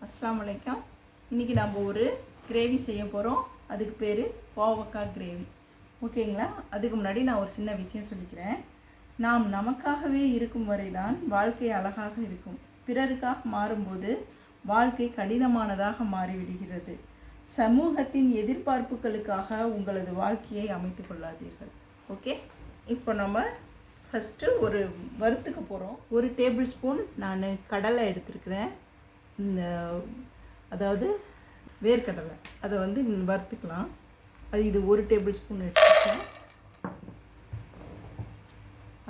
அஸ்ஸலாமு அலைக்கும். இன்றைக்கி நம்ம ஒரு கிரேவி செய்ய போகிறோம். அதுக்கு பேர் கோவக்காய் கிரேவி. ஓகேங்களா? அதுக்கு முன்னாடி நான் ஒரு சின்ன விஷயம் சொல்லிக்கிறேன். நாம் நமக்காகவே இருக்கும் வரை தான் வாழ்க்கை அழகாக இருக்கும். பிறருக்காக மாறும்போது வாழ்க்கை கடினமானதாக மாறிவிடுகிறது. சமூகத்தின் எதிர்பார்ப்புகளுக்காக உங்களது வாழ்க்கையை அமைத்து கொள்ளாதீர்கள். ஓகே, இப்போ நம்ம ஃபஸ்ட்டு ஒரு வறுத்துக்க போகிறோம். 1 டேபிள் ஸ்பூன் நான் கடலை எடுத்துருக்கிறேன். அதாவது வேர்க்கடலை, அதை வறுத்துக்கலாம். இது 1 டேபிள் ஸ்பூன் எடுத்துருக்கேன்.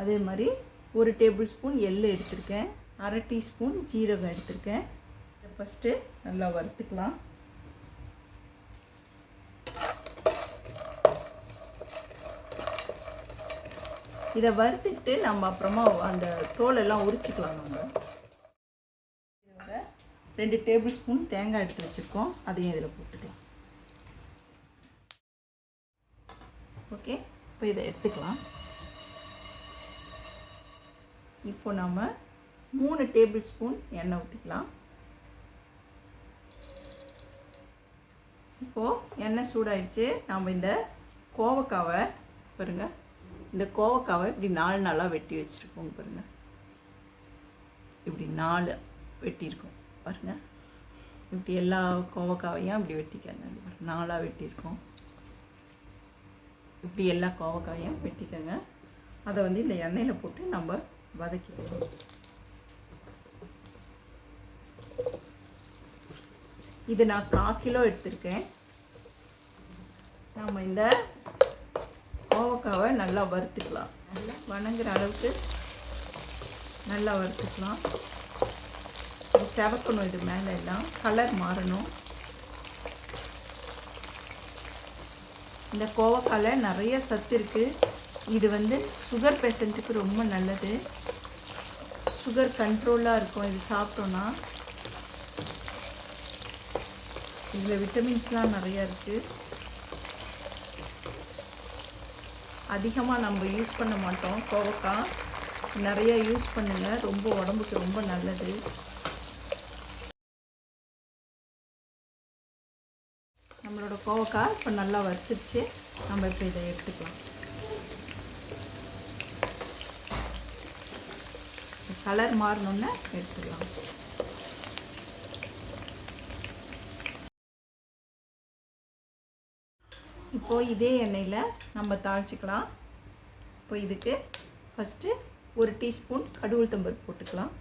அதே மாதிரி 1 டேபிள் ஸ்பூன் எள்ளு எடுத்துருக்கேன். 1/2 டீஸ்பூன் ஜீரகம் எடுத்துருக்கேன். இதை ஃபஸ்ட்டு நல்லா வறுத்துக்கலாம். இதை வறுத்துக்கிட்டு நம்ம அப்புறமா அந்த தோலெல்லாம் உரிச்சிக்கலாம். நம்ம இதோட 2 டேபிள் ஸ்பூன் தேங்காய் எடுத்து வச்சுருக்கோம். அதையும் இதில் போட்டுக்கலாம். ஓகே, இப்போ இதை எடுத்துக்கலாம். இப்போ நம்ம 3 டேபிள் ஸ்பூன் எண்ணெய் ஊற்றிக்கலாம். இப்போது எண்ணெய் சூடாயிடுச்சு. நம்ம இந்த கோவக்காவை பாருங்கள், இந்த கோவக்காவை இப்படி 4 நாளாக வெட்டி வச்சுருக்கோங்க. பாருங்கள், இப்படி 4 வெட்டியிருக்கோம். பாருங்கள், இப்படி எல்லா கோவக்காவையும் இப்படி வெட்டிக்கங்க. 4ஆக வெட்டியிருக்கோம். இப்படி எல்லா கோவக்காவையும் வெட்டிக்கங்க. அதை இந்த எண்ணெயில் போட்டு நம்ம வதக்கிக்கணும். இது நான் 1/4 கிலோ எடுத்திருக்கேன். நம்ம இந்த கோவக்காவை நல்லா வறுத்துக்கலாம். நல்லா வணங்குற அளவுக்கு நல்லா வறுத்துக்கலாம். இது செவக்கணும். இது மேலே எல்லாம் கலர் மாறணும். இந்த கோவக்காயில் நிறைய சத்து இருக்குது. இது சுகர் பேஷண்ட்டுக்கு ரொம்ப நல்லது. சுகர் கண்ட்ரோலாக இருக்கும் இது சாப்பிட்டோன்னா. இதில் விட்டமின்ஸ்லாம் நிறையா இருக்குது. அதிகமாக நம்ம யூஸ் பண்ண மாட்டோம். கோவக்காய் நிறையா யூஸ் பண்ணுங்கள். ரொம்ப உடம்புக்கு ரொம்ப நல்லது. நம்மளோட கோவக்காய் இப்போ நல்லா வறுத்துருச்சு. நம்ம இப்போ இதை எடுத்துக்கலாம். கலர் மாறணுன்னு எடுத்துக்கலாம். இப்போது இதே எண்ணெயில் நம்ம தாளிச்சிக்கலாம். இப்போ இதுக்கு ஃபஸ்ட்டு 1 டீஸ்பூன் கடுகு உளுத்தம்பருப்பு போட்டுக்கலாம்.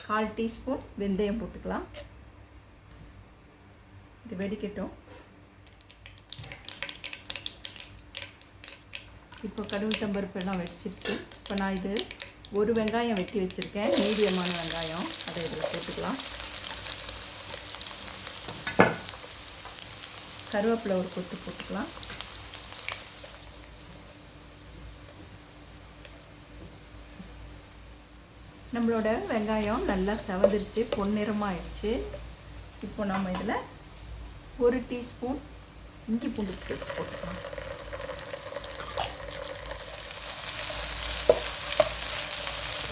1/4 டீஸ்பூன் வெந்தயம் போட்டுக்கலாம். இது வெடிக்கட்டும். இப்போ கடுகு உளுத்தம்பருப்பு எல்லாம் வெடிச்சிருச்சு. இப்போ நான் இது 1 வெங்காயம் வெட்டி வச்சுருக்கேன், மீடியமான வெங்காயம். அதை இதில் போட்டுக்கலாம். கருவேப்பிலை ஒரு கொத்து போட்டுக்கலாம். நம்மளோட வெங்காயம் நல்லா செவந்துருச்சு, பொன்னிறமாகிடுச்சு. இப்போ நம்ம இதில் 1 டீஸ்பூன் இஞ்சி பூண்டு பேஸ்ட் போட்டுக்கலாம்.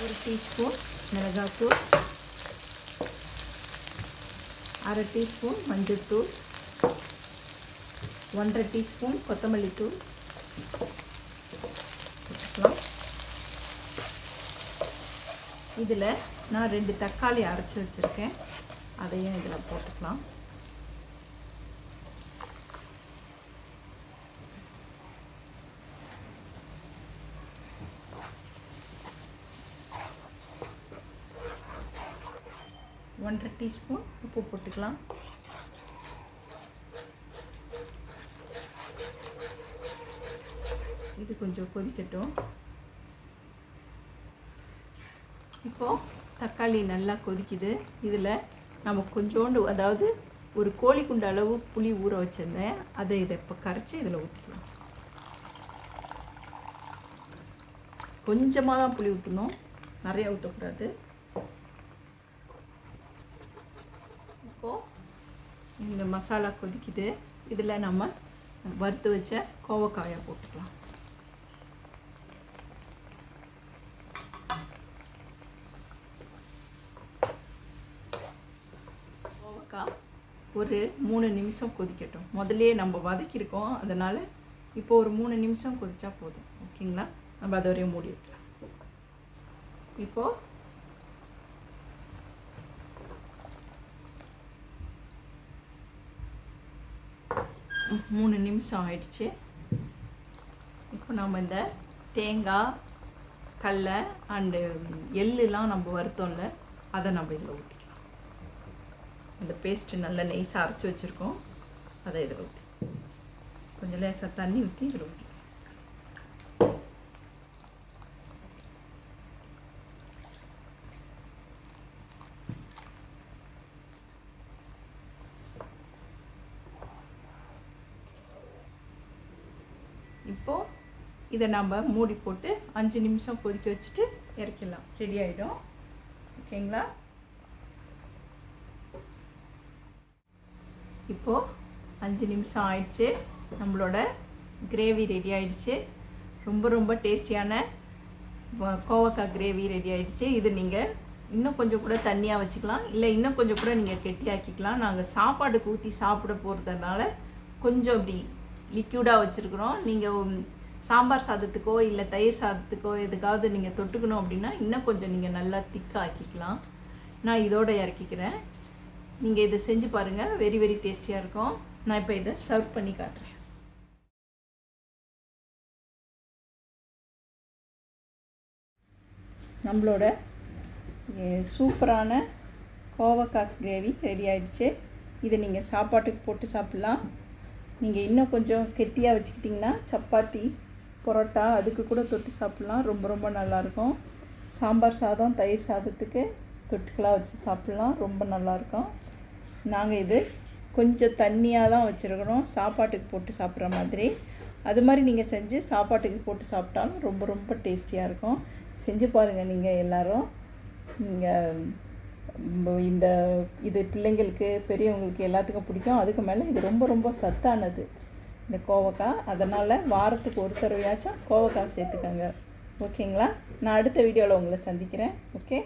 1 டீஸ்பூன் மிளகாய்த்தூள், 1/2 டீஸ்பூன் மஞ்சள் தூள், 1/2 டீஸ்பூன் கொத்தமல்லி தூள் போட்டுக்கலாம். இதில் நான் 2 தக்காளி அரைச்சி வச்சுருக்கேன். அதையும் இதில் போட்டுக்கலாம். ஒன்றரை டீஸ்பூன் உப்பு போட்டுக்கலாம். இது கொஞ்சம் கொதிக்கட்டும். இப்போது தக்காளி நல்லா கொதிக்குது. இதில் நம்ம கொஞ்சோண்டு, அதாவது ஒரு கோழி குண்டு அளவு புளி ஊற வச்சுருந்தேன். அதை இதை இப்போ கரைச்சி இதில் ஊற்றிக்கலாம். கொஞ்சமாக தான் புளி ஊற்றணும், நிறையா ஊற்றக்கூடாது. இப்போது இந்த மசாலா கொதிக்குது. இதில் நம்ம வறுத்து வச்ச கோவக்காயை போட்டுக்கலாம். ஒரு 3 நிமிஷம் கொதிக்கட்டும். முதல்லே நம்ம வதக்கியிருக்கோம், அதனால் இப்போ ஒரு 3 நிமிஷம் கொதிச்சா போதும். ஓகேங்களா? நம்ம அதை வரையும் மூடி வைக்கலாம். இப்போது 3 நிமிஷம் ஆயிடுச்சு. இப்போ நம்ம இந்த தேங்காய், கடலை அண்டு எள்ளுலாம் நம்ம வறுத்தோம்ல, அதை நம்ம இதில் ஊற்றிக்கலாம். இந்த பேஸ்ட்டு நல்லா நெய்ஸாக அரைச்சி வச்சுருக்கோம், அதை இதில் ஊற்றி கொஞ்சம் லேசாக தண்ணி ஊற்றி இதில் ஊற்றி இப்போது இதை நம்ம மூடி போட்டு 5 நிமிஷம் கொதிக்க வச்சுட்டு இறக்கிடலாம். ரெடி ஆகிடும். ஓகேங்களா? இப்போது 5 நிமிஷம் ஆயிடுச்சு. நம்மளோட கிரேவி ரெடி ஆகிடுச்சு. ரொம்ப ரொம்ப டேஸ்டியான கோவக்காய் கிரேவி ரெடி ஆகிடுச்சு. இது நீங்கள் இன்னும் கொஞ்சம் கூட தண்ணியாக வச்சுக்கலாம், இல்லை இன்னும் கொஞ்சம் கூட நீங்கள் கெட்டியாக்கிக்கலாம். நாங்கள் சாப்பாடுக்கு ஊற்றி சாப்பிட போகிறதுனால கொஞ்சம் இப்படி லிக்யூடாக வச்சுருக்குறோம். நீங்கள் சாம்பார் சாதத்துக்கோ இல்லை தயிர் சாதத்துக்கோ எதுக்காவது நீங்கள் தொட்டுக்கணும் அப்படின்னா இன்னும் கொஞ்சம் நீங்கள் நல்லா திக்காக ஆக்கிக்கலாம். நான் இதோடு இறக்கிக்கிறேன். நீங்கள் இதை செஞ்சு பாருங்கள், வெரி வெரி டேஸ்டியாக இருக்கும். நான் இப்போ இதை சர்வ் பண்ணி காட்டுறேன். நம்மளோட சூப்பரான கோவக்காய் கிரேவி ரெடி ஆகிடுச்சு. இதை நீங்கள் சாப்பாட்டுக்கு போட்டு சாப்பிட்லாம். நீங்கள் இன்னும் கொஞ்சம் கெட்டியாக வச்சுக்கிட்டிங்கன்னா சப்பாத்தி, பரோட்டா அதுக்கு கூட தொட்டு சாப்பிட்லாம். ரொம்ப ரொம்ப நல்லாயிருக்கும். சாம்பார் சாதம், தயிர் சாதத்துக்கு தொட்டுக்கெல்லாம் வச்சு சாப்பிட்லாம். ரொம்ப நல்லாயிருக்கும். நாங்கள் இது கொஞ்சம் தண்ணியாக தான் வச்சுருக்கிறோம், சாப்பாட்டுக்கு போட்டு சாப்பிட்ற மாதிரி. அது மாதிரி நீங்கள் செஞ்சு சாப்பாட்டுக்கு போட்டு சாப்பிட்டாலும் ரொம்ப ரொம்ப டேஸ்டியாக இருக்கும். செஞ்சு பாருங்கள் நீங்கள் எல்லோரும். நீங்கள் இது பிள்ளைங்களுக்கு, பெரியவங்களுக்கு எல்லாத்துக்கும் பிடிக்கும். அதுக்கு மேலே இது ரொம்ப ரொம்ப சத்தானது இந்த கோவக்காய். அதனால் வாரத்துக்கு ஒரு தடவையாச்சும் கோவக்காய் சேர்த்துக்கோங்க. ஓகேங்களா? நான் அடுத்த வீடியோவில் உங்களை சந்திக்கிறேன். ஓகே.